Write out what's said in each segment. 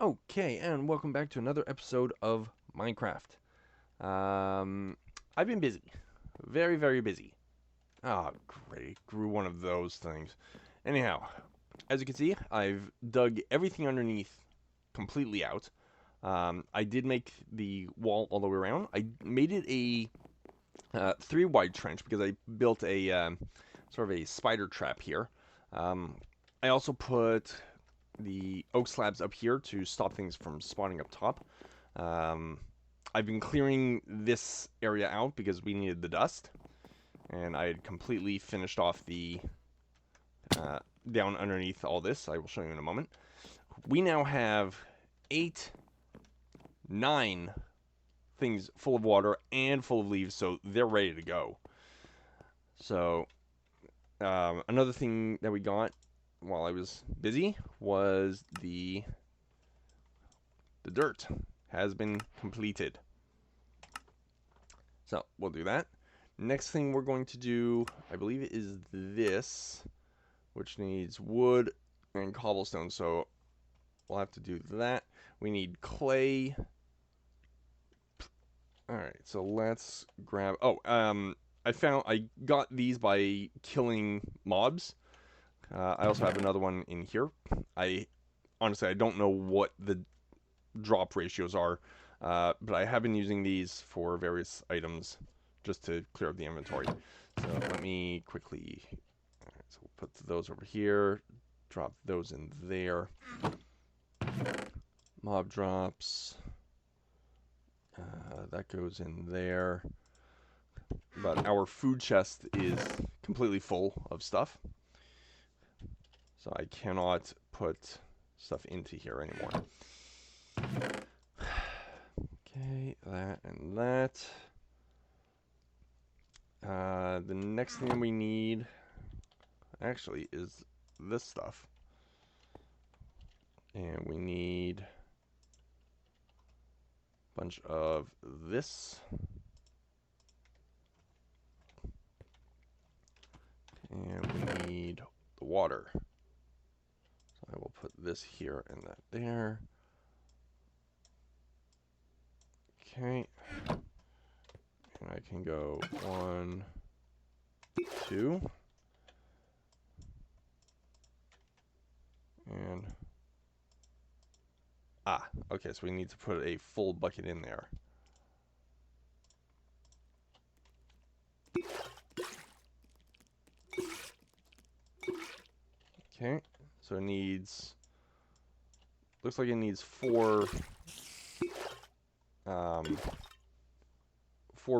Okay, and welcome back to another episode of Minecraft. I've been busy. Very, very busy. Ah, great. Grew one of those things. Anyhow, as you can see, I've dug everything underneath completely out. I did make the wall all the way around. I made it a three wide trench because I built a sort of a spider trap here. Um, I also put the oak slabs up here to stop things from spawning up top. Um, I've been clearing this area out because we needed the dust, and I had completely finished off the uh, down underneath all this. I will show you in a moment. We now have 8, 9 things full of water and full of leaves, so they're ready to go. So another thing that we got while I was busy was the dirt has been completed. So we'll do that. Next thing we're going to do, I believe, is this, which needs wood and cobblestone. So we'll have to do that. We need clay. All right, so let's grab. Oh, I got these by killing mobs. I also have another one in here. I honestly I don't know what the drop ratios are, but I have been using these for various items just to clear up the inventory. So let me quickly. All right, so we'll put those over here. Drop those in there. Mob drops. That goes in there. But our food chest is completely full of stuff, so I cannot put stuff into here anymore. Okay, that and that. The next thing we need actually is this stuff. And we need a bunch of this. And we need the water. So I will put this here and that there. Okay. And I can go 1, 2. And okay, so we need to put a full bucket in there. Okay, so it needs, looks like it needs 4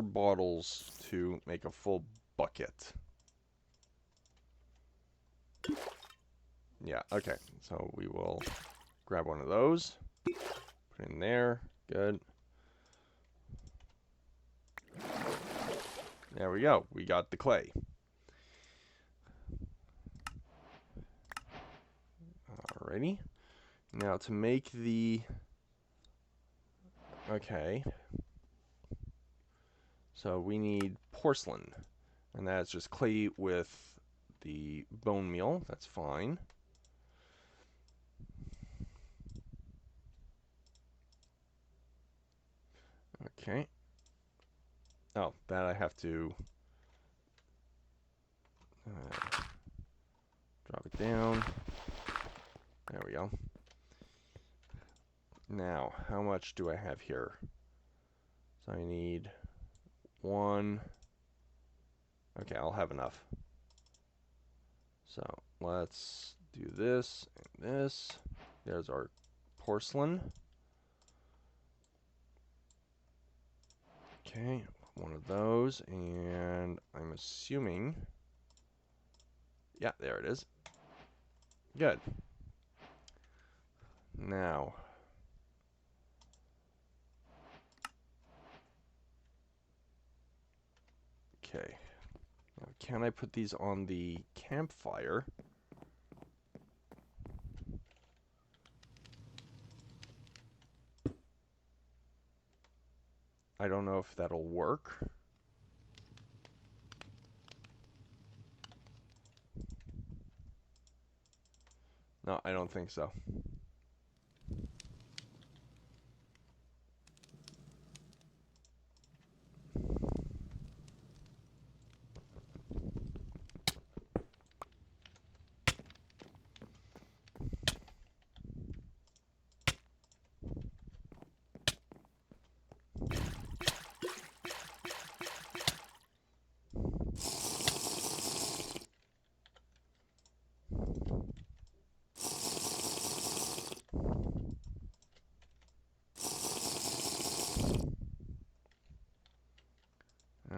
bottles to make a full bucket. Yeah, okay, so we will grab one of those, put it in there, good. There we go, we got the clay. Alrighty, now to make the, okay, so we need porcelain, and that's just clay with the bone meal, that's fine. Okay. Oh, that I have to drop it down. There we go. Now, how much do I have here? So I need 1. Okay, I'll have enough. So let's do this and this. There's our porcelain. Okay, one of those, and I'm assuming, yeah, there it is. Good. Now, okay. Now, can I put these on the campfire? I don't know if that'll work. No, I don't think so.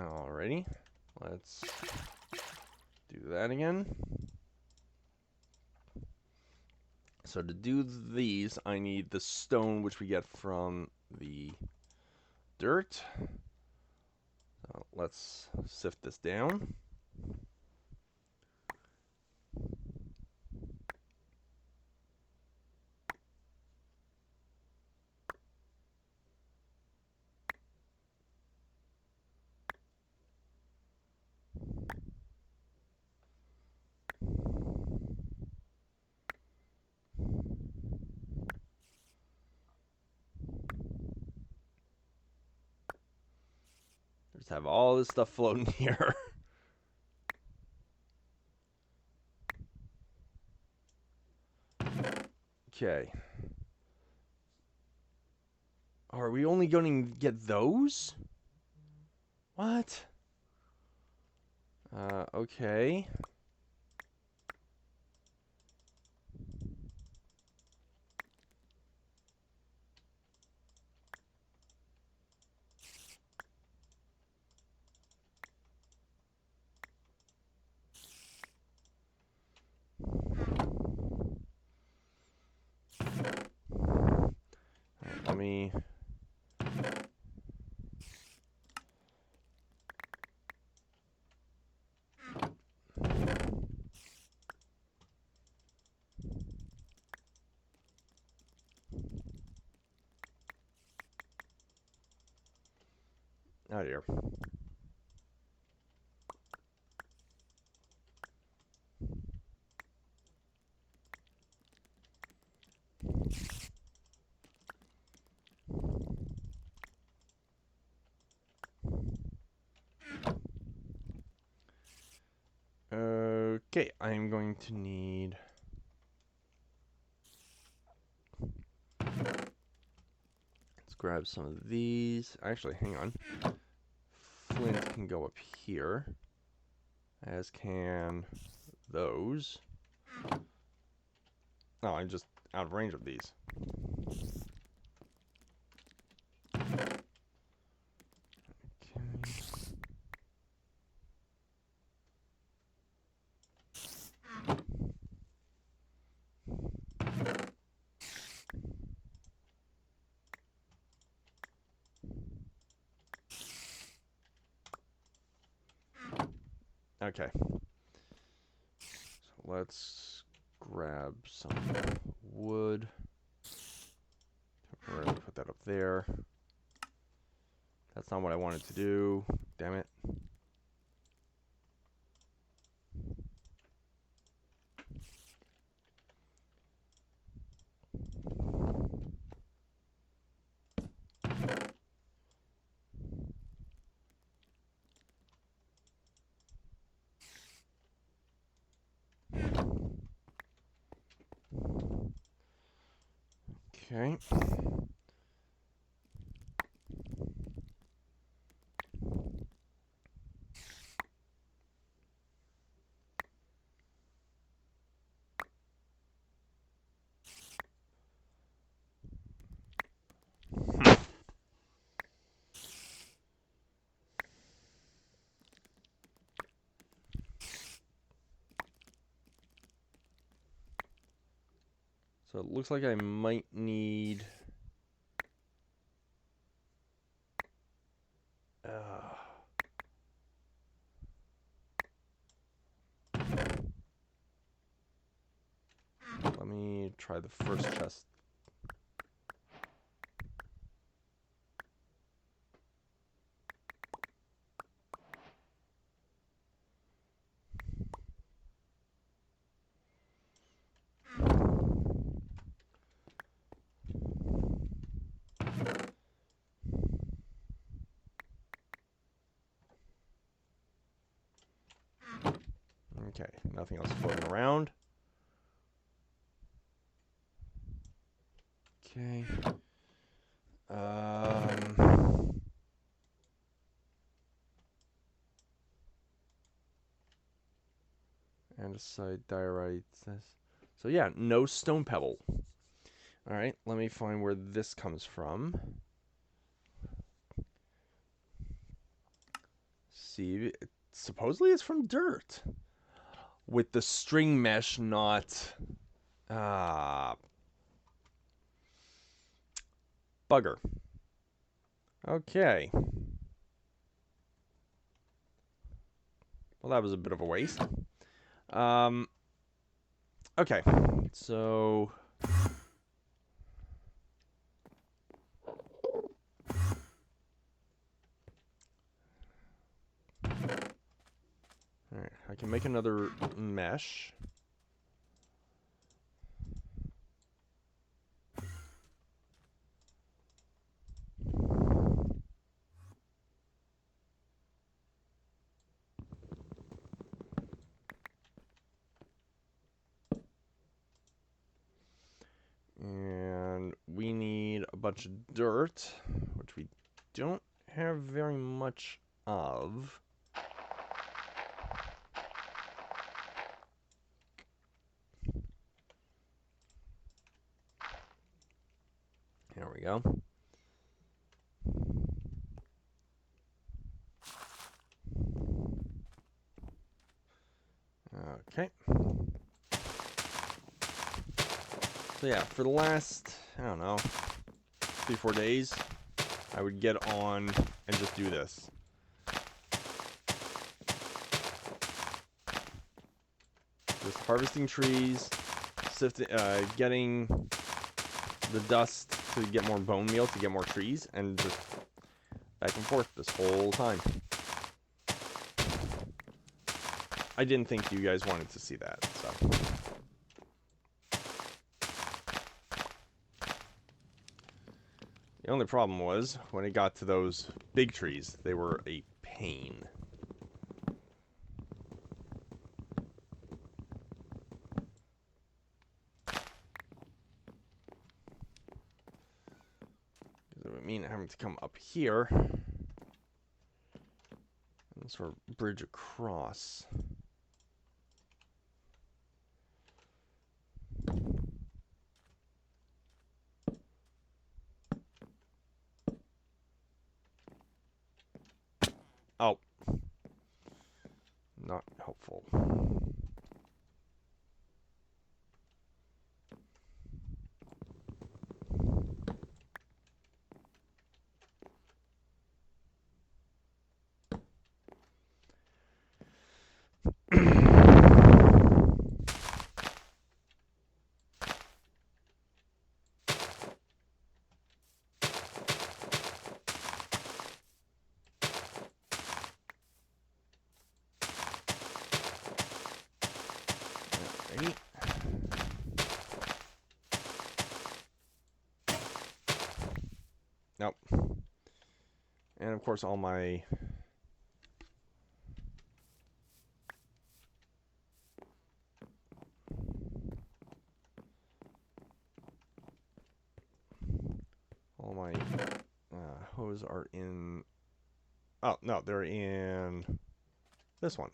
Alrighty. Let's do that again. So to do these, I need the stone, which we get from the dirt. So let's sift this down. Just have all this stuff floating here. Okay. Are we only going to get those? What? Okay. Let me... Oh dear. Okay, I'm going to need... Let's grab some of these. Actually, hang on. Flint can go up here, as can those. Oh, I'm just out of range of these. Okay. So let's grab some wood. Temporarily put that up there. That's not what I wanted to do. Damn it. Okay. So it looks like I might need... let me try the first chest. Okay, nothing else floating around. Okay. Andesite, diorite. So yeah, no stone pebble. All right, let me find where this comes from. see. Supposedly it's from dirt. With the string mesh not... bugger. Okay. Well, that was a bit of a waste. Okay. So... Alright, I can make another mesh. And we need a bunch of dirt, which we don't have very much of. There we go. Okay. So yeah, for the last, I don't know, 3-4 days, I would get on and just do this. Just harvesting trees, sifting, getting the dust to get more bone meal to get more trees, and just back and forth this whole time. I didn't think you guys wanted to see that, so. The only problem was, when it got to those big trees, they were a pain. It would mean having to come up here and sort of bridge across. Oh. Not helpful. Alright. Nope. And of course all my hose are in... Oh, no, they're in this one.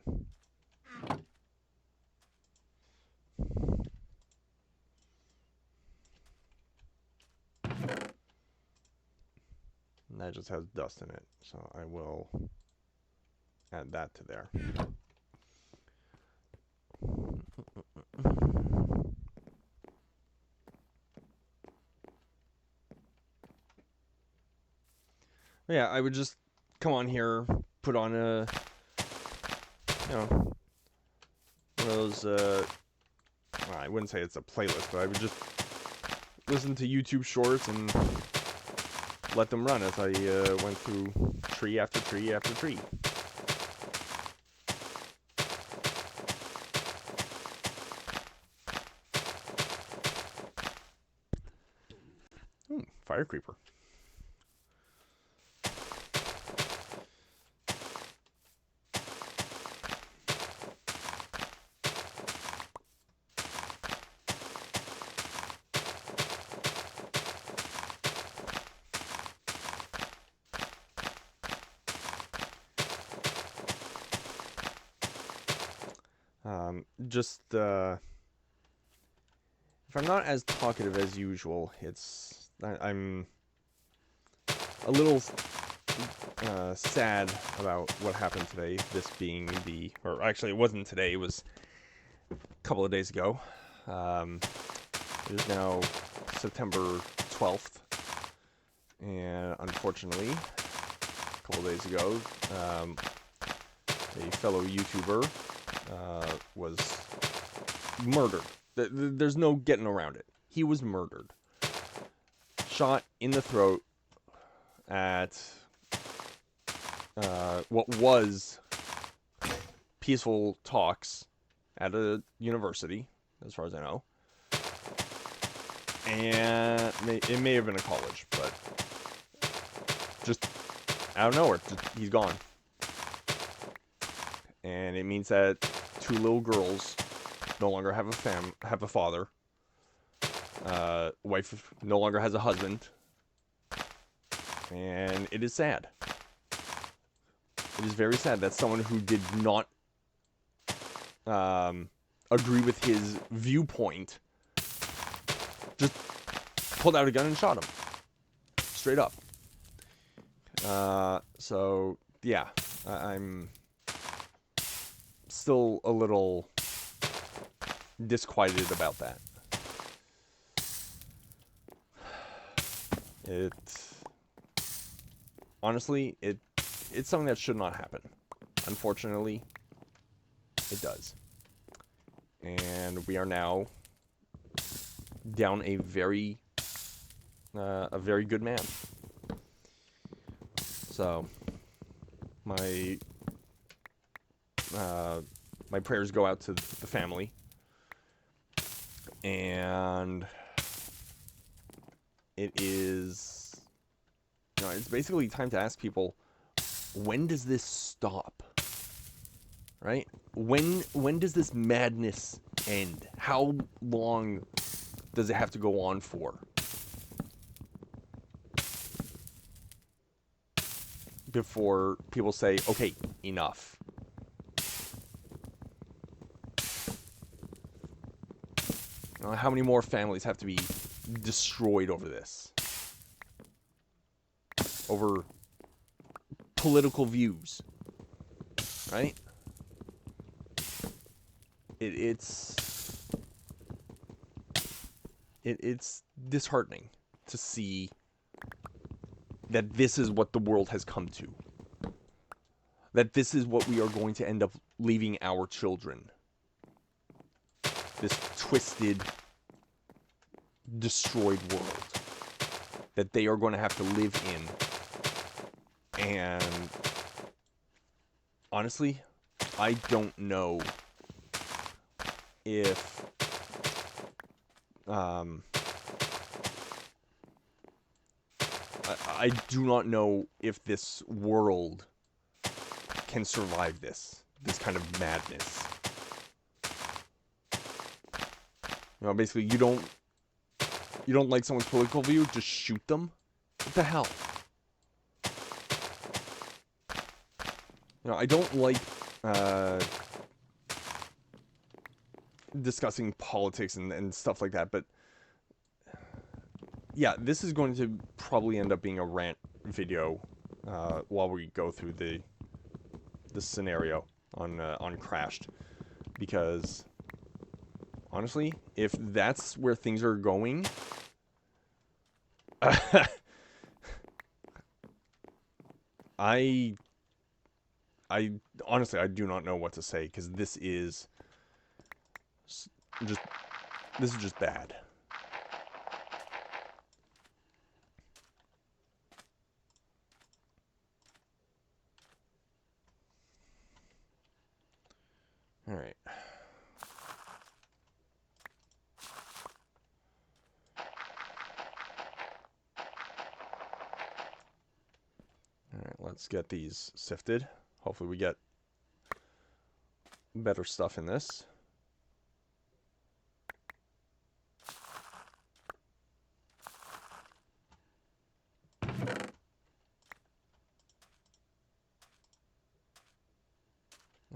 And that just has dust in it, so I will add that to there. Yeah, I would just come on here, put on a, you know, one of those, well, I wouldn't say it's a playlist, but I would just listen to YouTube shorts and let them run as I went through tree after tree after tree. Ooh, fire creeper. Just, if I'm not as talkative as usual, I'm a little sad about what happened today. This being or actually, it wasn't today. It was a couple of days ago. It is now September 12th, and unfortunately, a couple of days ago, a fellow YouTuber was murdered. There's no getting around it. He was murdered. Shot in the throat at what was peaceful talks at a university, as far as I know. And it may have been a college, but just out of nowhere, he's gone. And it means that 2 little girls no longer have a father. Wife no longer has a husband. And it is sad. It is very sad that someone who did not agree with his viewpoint just pulled out a gun and shot him. Straight up. So, yeah. I'm still a little disquieted about that. Honestly, it's something that should not happen. Unfortunately, it does. And we are now down a very good man. So, my prayers go out to the family. And it is, it's basically time to ask people, when does this stop? Right? When does this madness end? How long does it have to go on for? Before people say, okay, enough. How many more families have to be destroyed over this? Over political views. Right? It's disheartening to see that this is what the world has come to. That this is what we are going to end up leaving our children. This twisted, destroyed world that they are going to have to live in. And honestly, I don't know if I do not know if this world can survive this kind of madness. Basically, you don't like someone's political view, just shoot them? What the hell? I don't like discussing politics and stuff like that, but yeah, this is going to probably end up being a rant video while we go through the scenario on Crashed, because honestly, if that's where things are going, I honestly, I do not know what to say, because this is just bad. All right. Alright, let's get these sifted. Hopefully we get better stuff in this.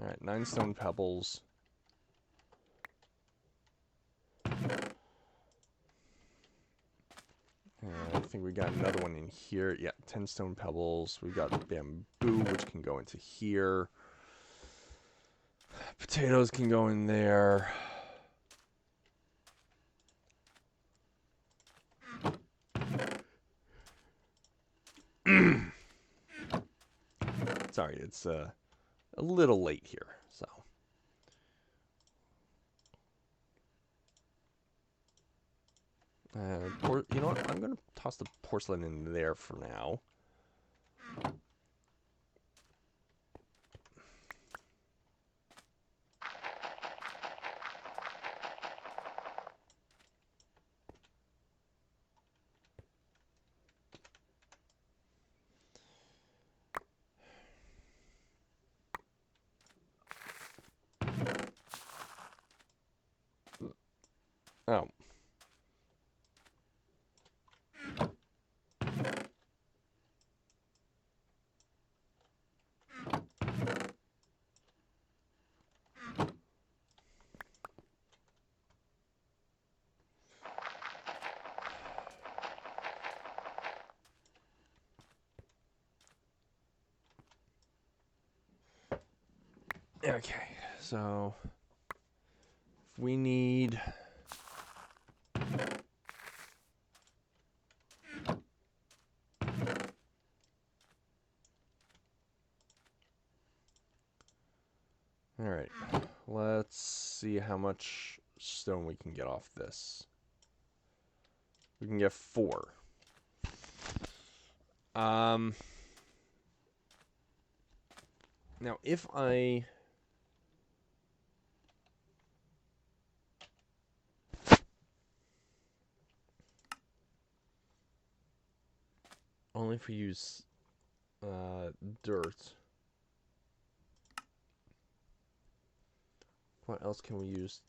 Alright, 9 stone pebbles. I think we got another one in here. Yeah, 10 stone pebbles. We've got bamboo, which can go into here. Potatoes can go in there. Sorry, it's a little late here, so. You know what? I'm going to toss the porcelain in there for now. Oh. Okay, so we need all right, let's see how much stone we can get off this. We can get 4. Now if I only if we use dirt. What else can we use?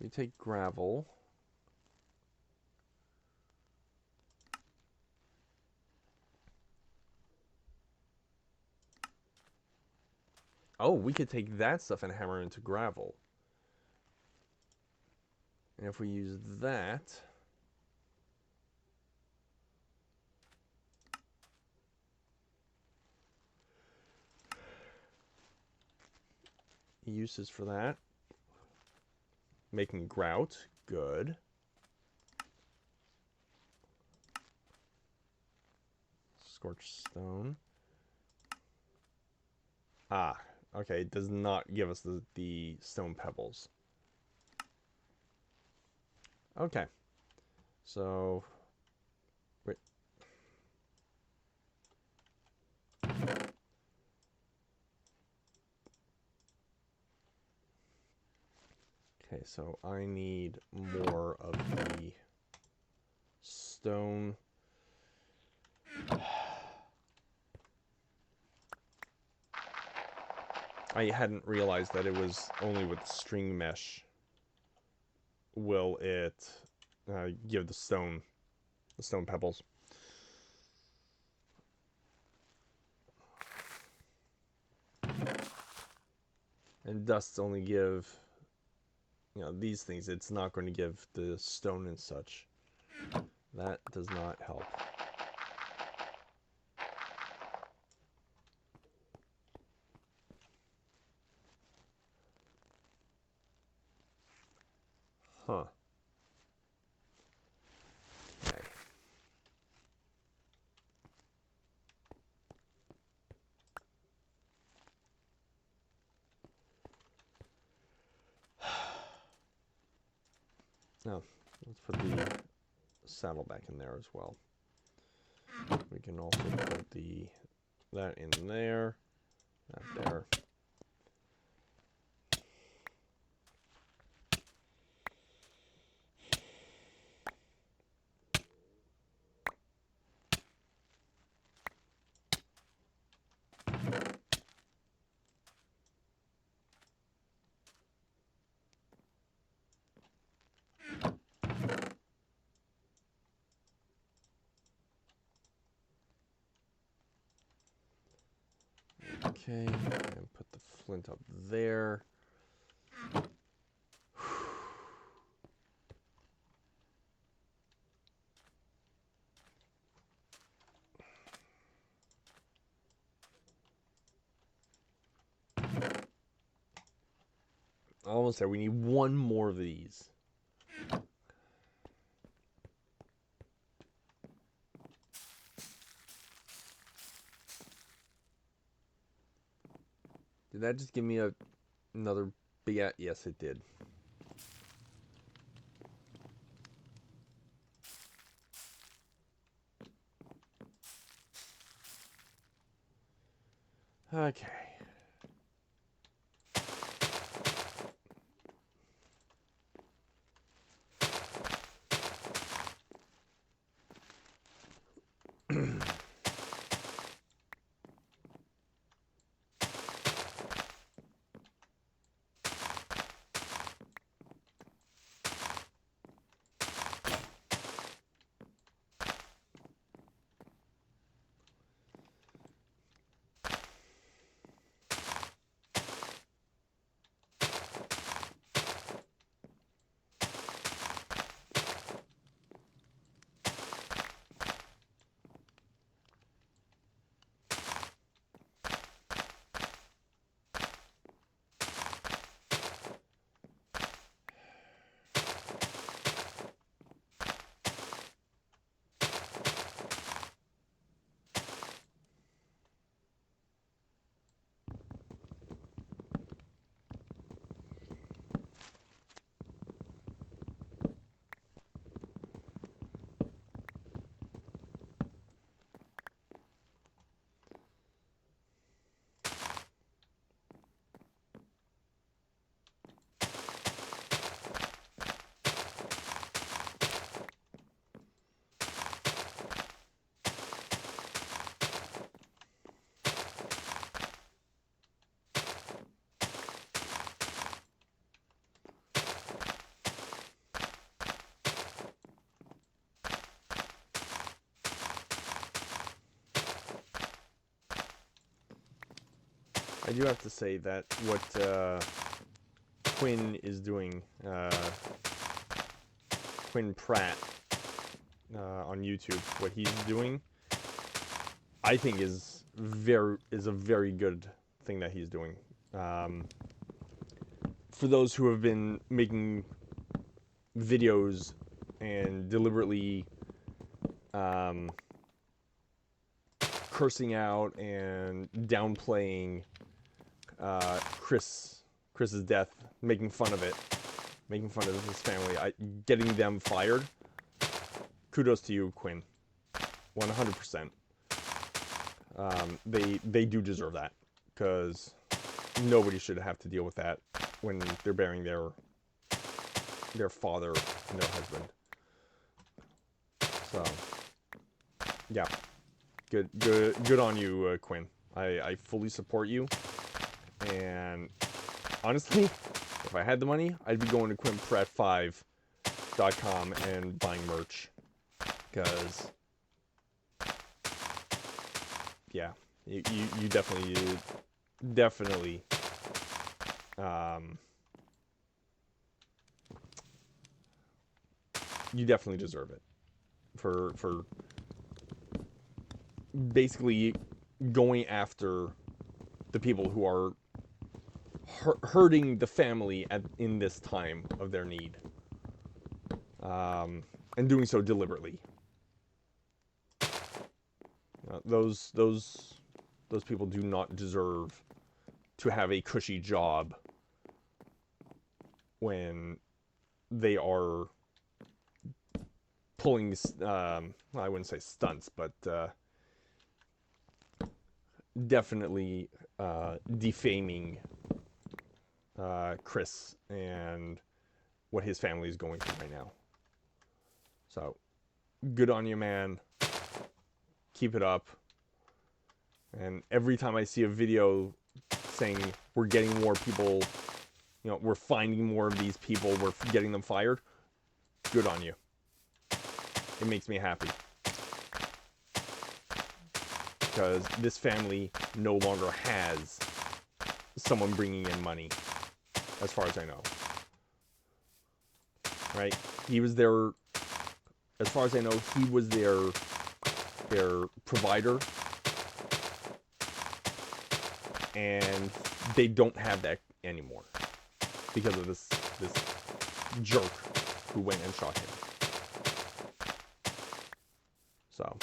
We take gravel. Oh, we could take that stuff and hammer into gravel. And if we use that, uses for that. Making grout, good. Scorched stone. Ah, okay, it does not give us the stone pebbles. Okay, so, wait. Okay, so I need more of the stone. I hadn't realized that it was only with string mesh will it give the stone pebbles. And dusts only give, these things. It's not going to give the stone and such. That does not help. Huh. Okay. Now, let's put the saddle back in there as well. We can also put that in there, that there. Okay, and put the flint up there. Almost there. We need one more of these. Did that just give me another big... Yes, it did. Okay. I do have to say that what Quinn is doing, Quinn Pratt on YouTube, what he's doing, I think is a very good thing that he's doing. For those who have been making videos and deliberately cursing out and downplaying Chris's death, making fun of it, making fun of his family, getting them fired. Kudos to you, Quinn. 100%. They do deserve that, because nobody should have to deal with that when they're burying their father and their husband. So, yeah, good on you, Quinn. I fully support you. And honestly, if I had the money, I'd be going to QuinnPratt5.com and buying merch. Because, yeah, you definitely you definitely deserve it for basically going after the people who are hurting the family in this time of their need, and doing so deliberately. Those people do not deserve to have a cushy job when they are pulling, well, I wouldn't say stunts, but definitely defaming Chris and what his family is going through right now. So, good on you, man. Keep it up. And every time I see a video saying we're getting more people, we're finding more of these people, we're getting them fired, good on you. It makes me happy. because this family no longer has someone bringing in money, as far as I know. Right? He was their, as far as I know, he was their provider, and they don't have that anymore because of this jerk who went and shot him. So,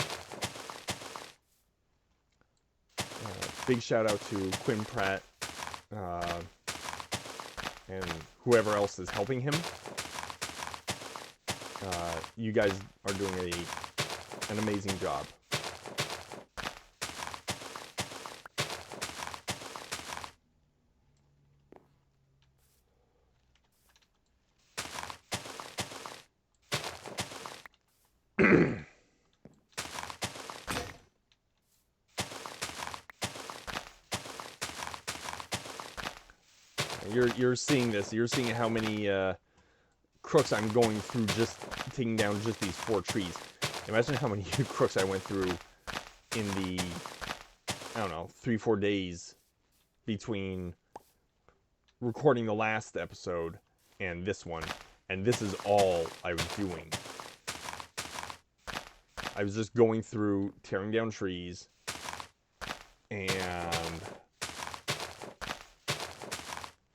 big shout out to Quinn Pratt and whoever else is helping him. You guys are doing an amazing job. You're seeing this. You're seeing how many crooks I'm going through just taking down just these 4 trees. Imagine how many crooks I went through in the, I don't know, 3-4 days between recording the last episode and this one. And this is all I was doing. I was just going through, tearing down trees, and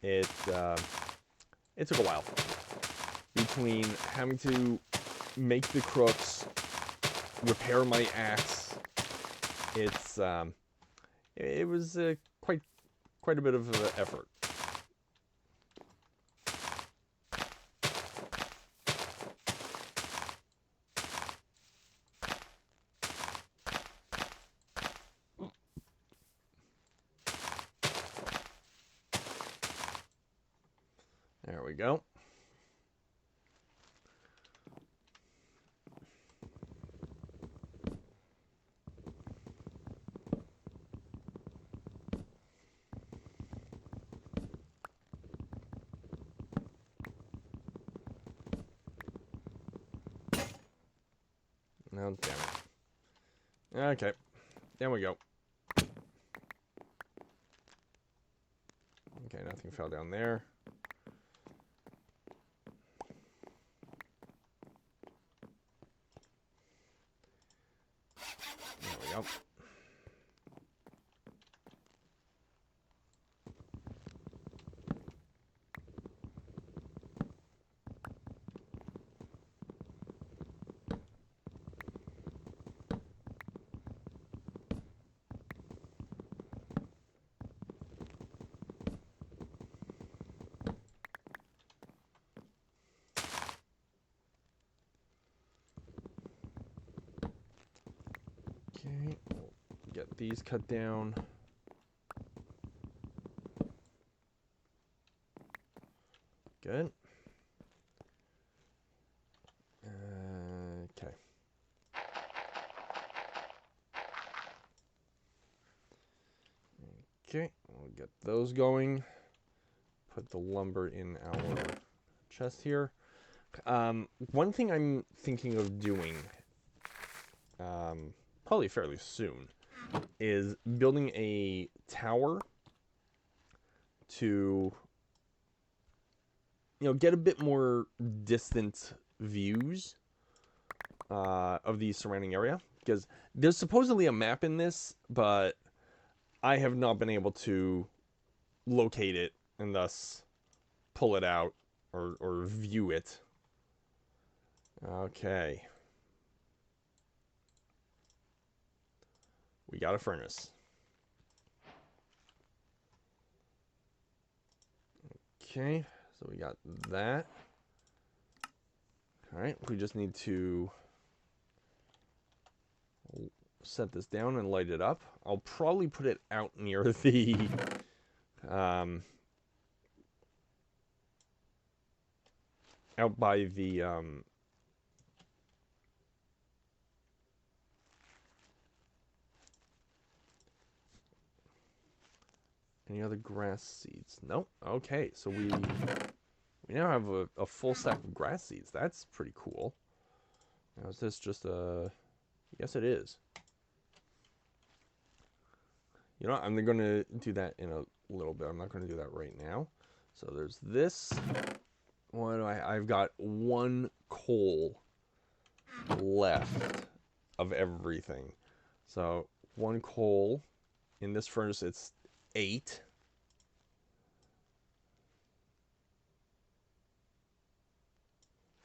it took a while. Between having to make the crooks, repair my axe, it was quite a bit of an effort. There we go. Oh, damn it. Okay. There we go. Okay, nothing fell down there. There we go. Okay, we'll get these cut down. Good. Okay. Okay, we'll get those going. Put the lumber in our chest here. One thing I'm thinking of doing, probably fairly soon, is building a tower to, get a bit more distant views of the surrounding area. Because there's supposedly a map in this, but I have not been able to locate it and thus pull it out or view it. Okay. We got a furnace. Okay, so we got that. Alright, we just need to set this down and light it up. I'll probably put it out near the out by the any other grass seeds? Nope. Okay, so we now have a full stack of grass seeds. That's pretty cool. Now is this just a... Yes, it is. You know what? I'm going to do that in a little bit. I'm not going to do that right now. So there's this. What do I've got 1 coal left of everything. So 1 coal. In this furnace, it's 8.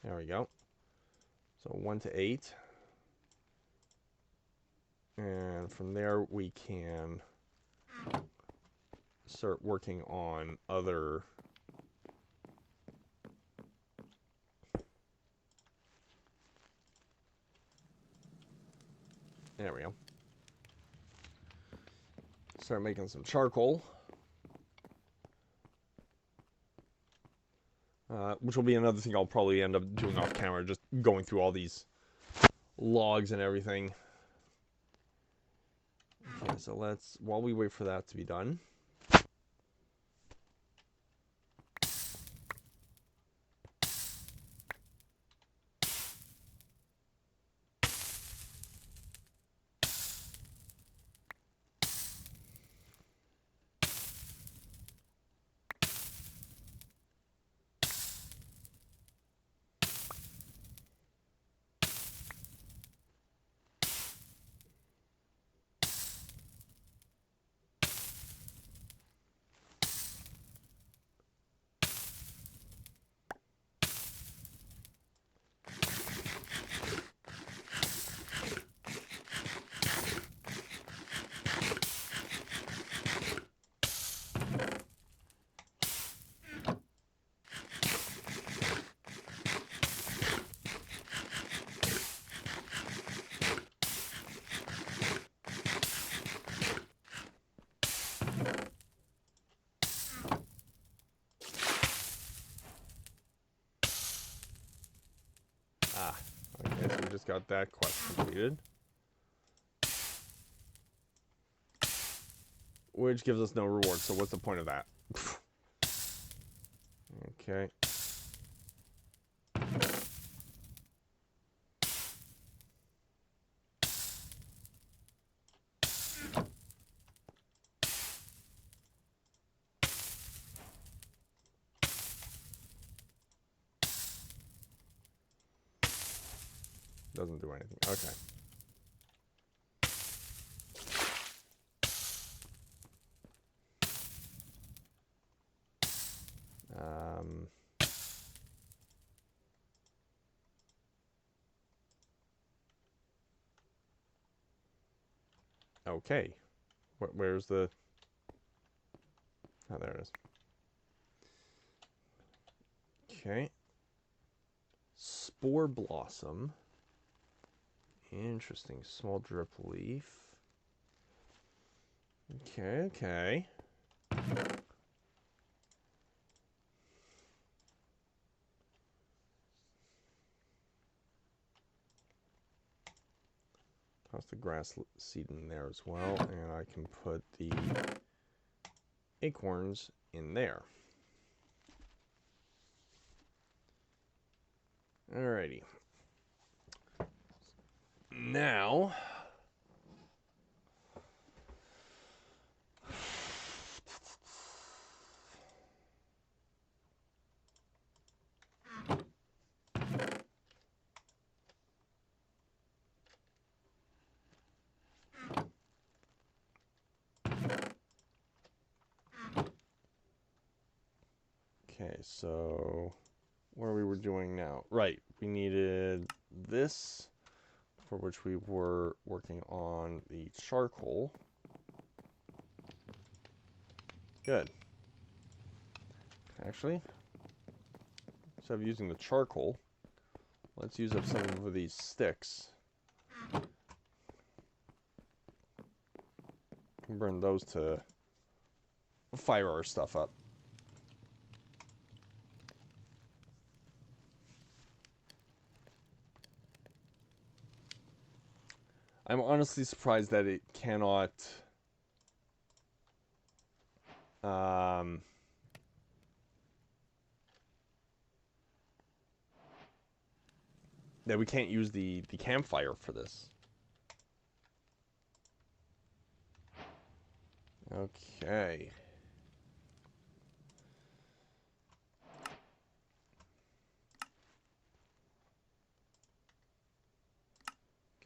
There we go. So 1 to 8. And from there, we can start working on other... There we go. Start making some charcoal. Which will be another thing I'll probably end up doing off camera, just going through all these logs and everything. Okay, so let's, while we wait for that to be done. Okay, so we just got that quest completed. Which gives us no reward, so what's the point of that? Okay. Doesn't do anything. Okay. Okay. Where's the... Oh, there it is. Okay. Spore blossom. Interesting. Small drip leaf. Okay, okay. Toss the grass seed in there as well, and I can put the acorns in there. Alrighty. Now... Okay, so what we were doing now? Right, we needed this, for which we were working on the charcoal. Good. Actually, instead of using the charcoal, let's use up some of these sticks. And burn those to fire our stuff up. I'm honestly surprised that it cannot... that we can't use the campfire for this. Okay.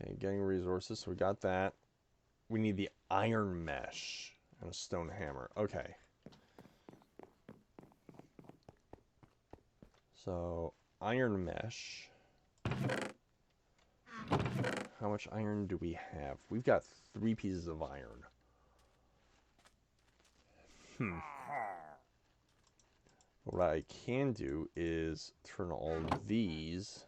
Okay, getting resources, so we got that. We need the iron mesh and a stone hammer. Okay. So, iron mesh. How much iron do we have? We've got 3 pieces of iron. What I can do is turn all these.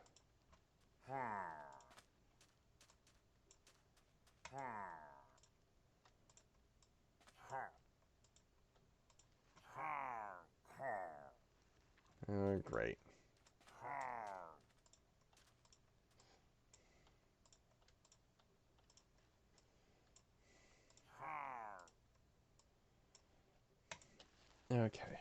Great. Okay.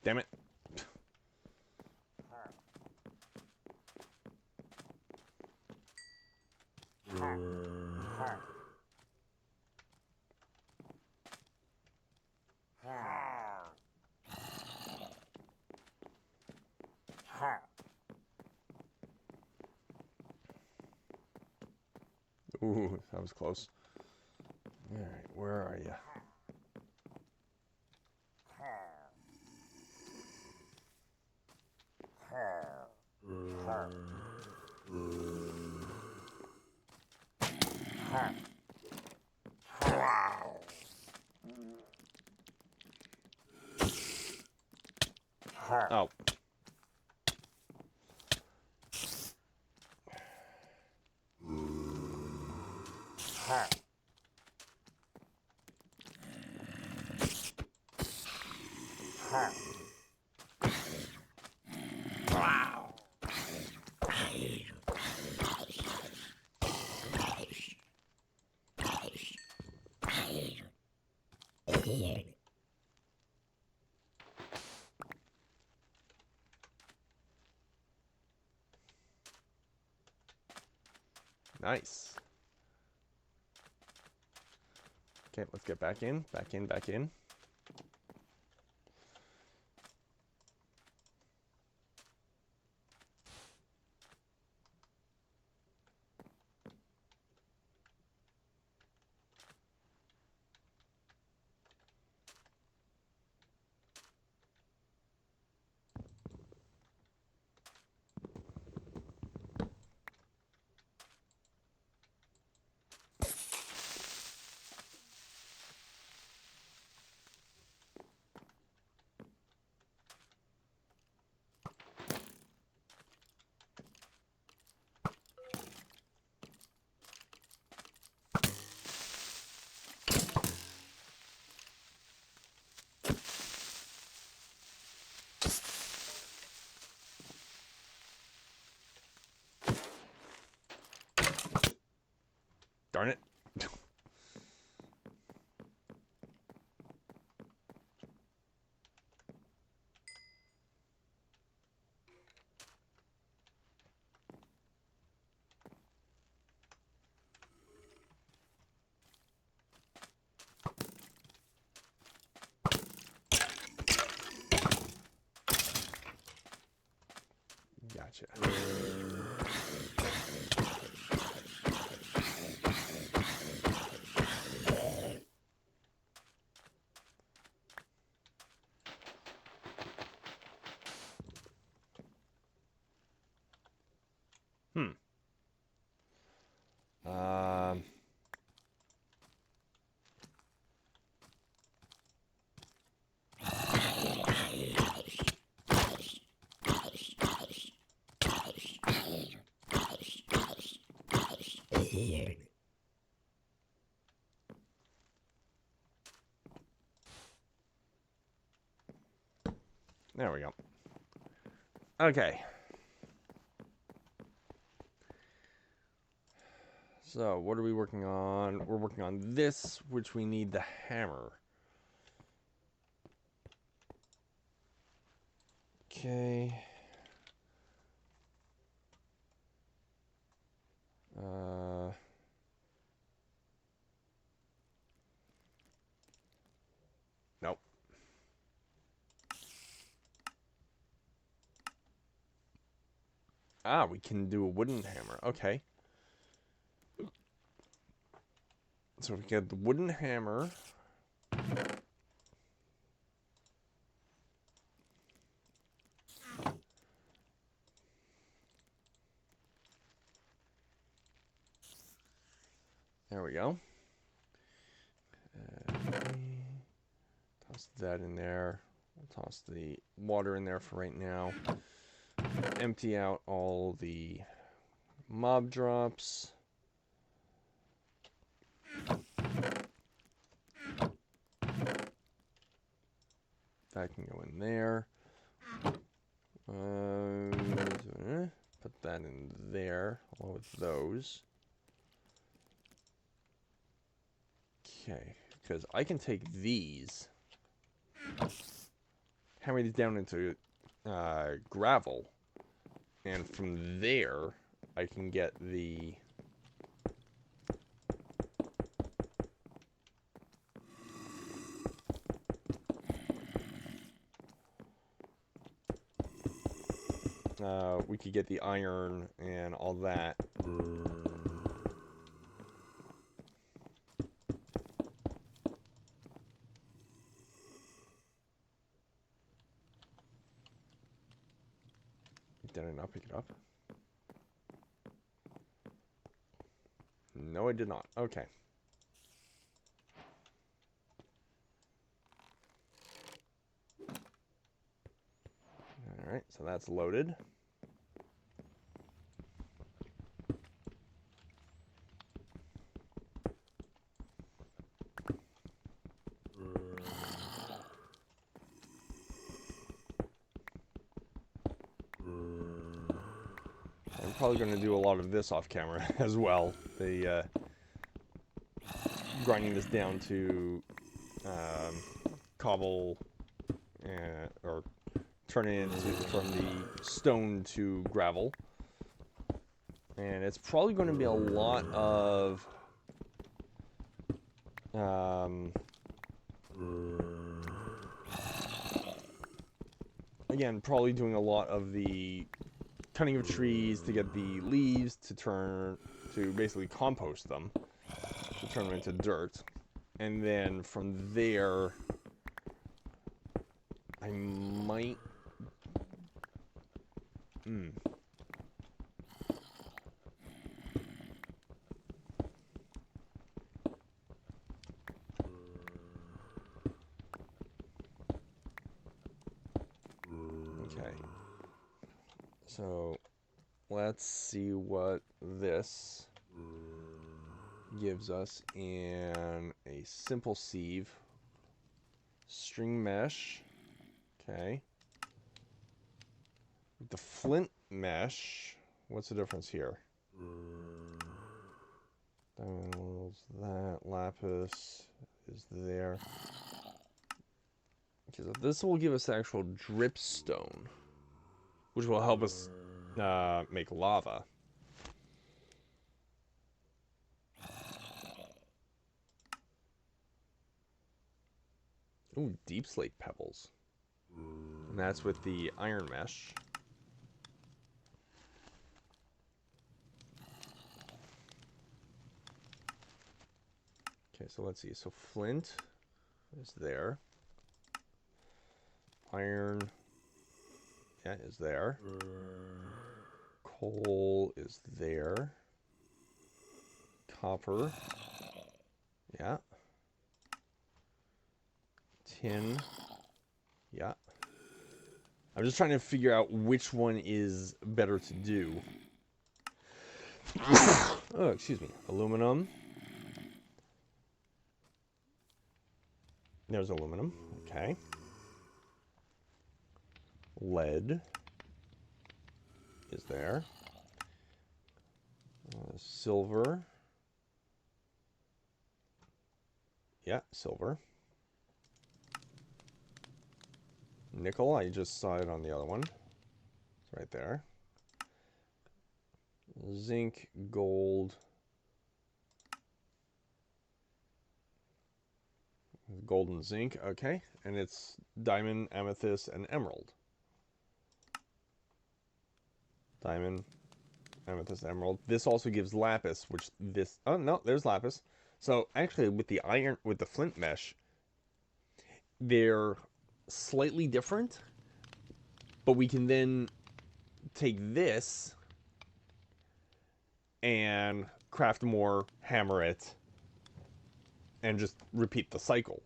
Damn it. Ooh, that was close. Alright, where are you? Oh. Nice. Okay, let's get back in, back in, back in. Darn it. Gotcha. There we go. Okay. So, what are we working on? We're working on this, which we need the hammer. Okay. Nope. Ah, we can do a wooden hammer. Okay. So we get the wooden hammer. There we go. Toss that in there. We'll toss the water in there for right now. Empty out all the mob drops. That can go in there. Put that in there along with those. Okay, because I can take these, hammer these down into gravel, and from there I can get the we could get the iron and all that. Did I not pick it up? No, I did not. Okay. Alright, so that's loaded. I'm probably going to do a lot of this off camera as well. The grinding this down to cobble, or turning it from the stone to gravel. And it's probably going to be a lot of again, probably doing a lot of the cutting of trees to get the leaves to basically compost them, to turn them into dirt. And then from there, I might... Okay. So, let's see what this gives us in a simple sieve. String mesh. Okay. The flint mesh. What's the difference here? That lapis is there. Okay, so this will give us actual dripstone, which will help us make lava. Ooh, deep slate pebbles. And that's with the iron mesh. Okay, so let's see. So flint is there. Iron, yeah, is there. Coal is there. Copper, yeah. Tin, yeah. I'm just trying to figure out which one is better to do. Oh, excuse me. Aluminum. There's aluminum. Okay. Lead is there. Silver. Yeah, silver. Nickel, I just saw it on the other one. It's right there. Zinc, gold. Gold and zinc, okay. And it's diamond, amethyst, and emerald. Diamond, amethyst, emerald. This also gives lapis, which this... Oh, no, there's lapis. So, actually, with the iron, with the flint mesh, they're slightly different, but we can then take this and craft more, hammer it, and just repeat the cycle.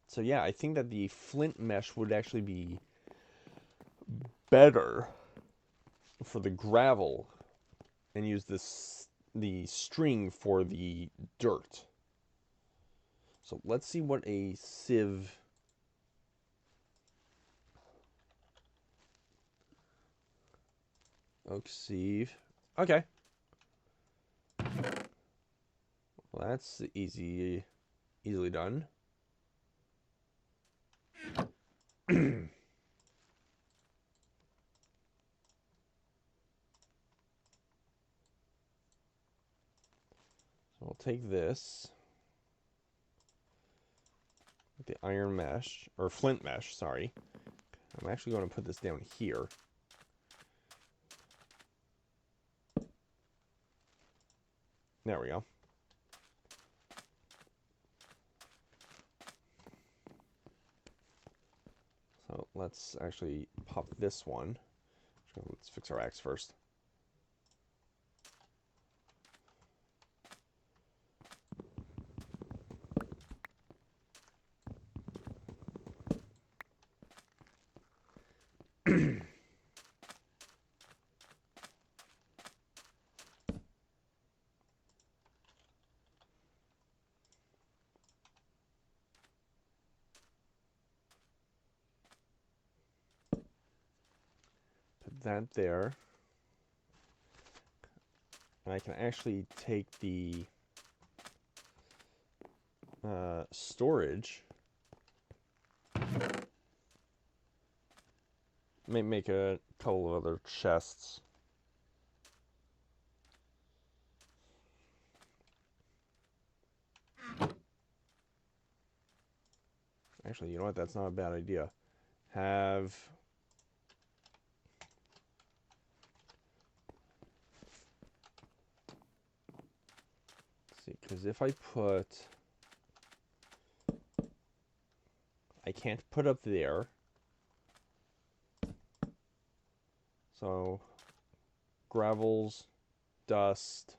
So yeah, I think that the flint mesh would actually be better for the gravel and use the string for the dirt. So let's see what a sieve... Oak sieve. Okay. Well, that's easily done. So we'll take this. The iron mesh, or flint mesh, sorry. I'm actually going to put this down here. There we go. So let's actually pop this one. Let's fix our axe first. Put that there. And I can actually take the storage. Make a couple of other chests. Actually, you know what? That's not a bad idea. Have... Let's see, because if I put... I can't put up there. So, gravels, dust.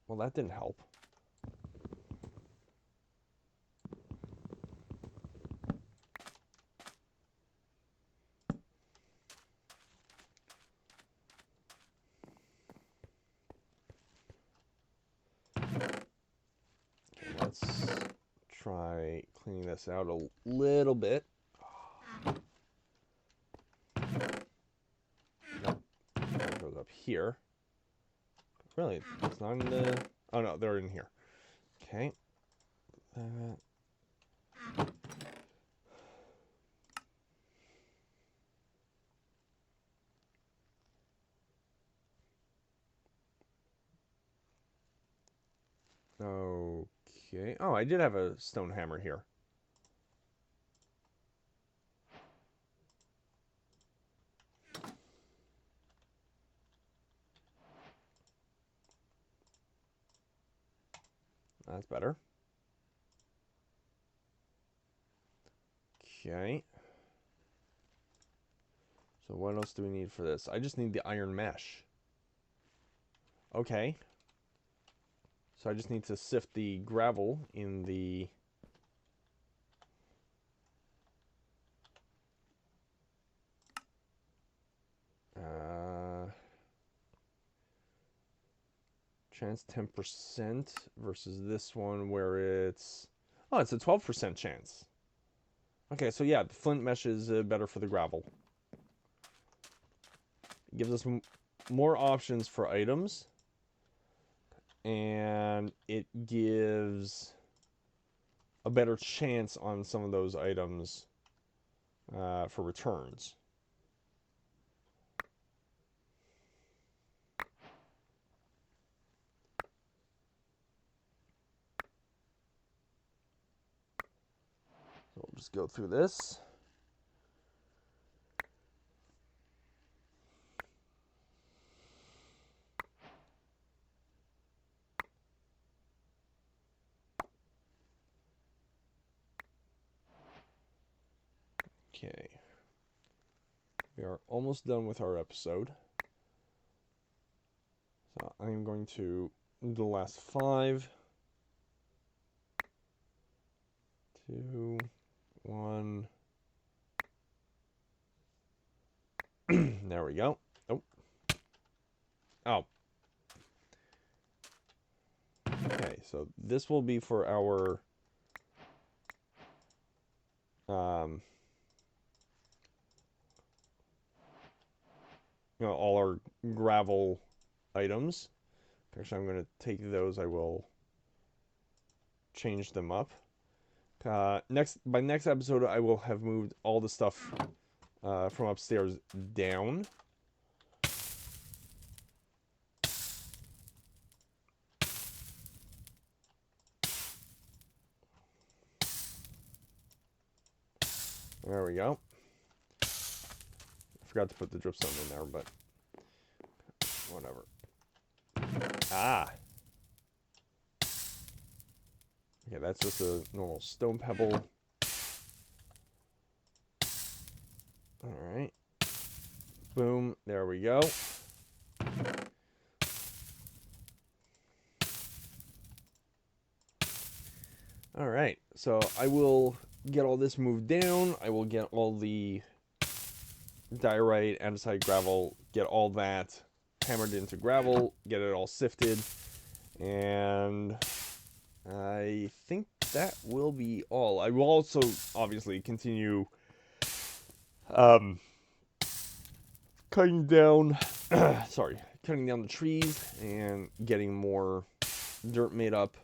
Well, that didn't help. Let's try cleaning this out a little bit. Nope. That goes up here. Really, it's not in the... Oh no, they're in here. Okay. Okay. Oh, I did have a stone hammer here. That's better. Okay. So what else do we need for this? I just need the iron mesh. Okay. So I just need to sift the gravel in the chance 10% versus this one where it's a 12% chance. Okay, so yeah, the flint mesh is better for the gravel. It gives us more options for items, and it gives a better chance on some of those items for returns. So we'll just go through this. Okay. We are almost done with our episode. So I'm going to do the last 5. 2, 1. There we go. Oh. Oh. Okay, so this will be for our all our gravel items. Actually, I'm going to take those. I will change them up. By next episode, I will have moved all the stuff from upstairs down. There we go. I forgot to put the dripstone in there, but whatever. Ah. Okay, that's just a normal stone pebble. Alright. Boom. There we go. Alright. So I will get all this moved down. I will get all the diorite, andesite, gravel, get all that hammered into gravel, get it all sifted, and I think that will be all. I will also obviously continue cutting down the trees and getting more dirt made up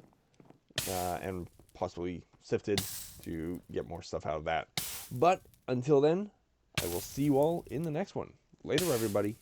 and possibly sifted to get more stuff out of that. But until then, I will see you all in the next one. Later, everybody.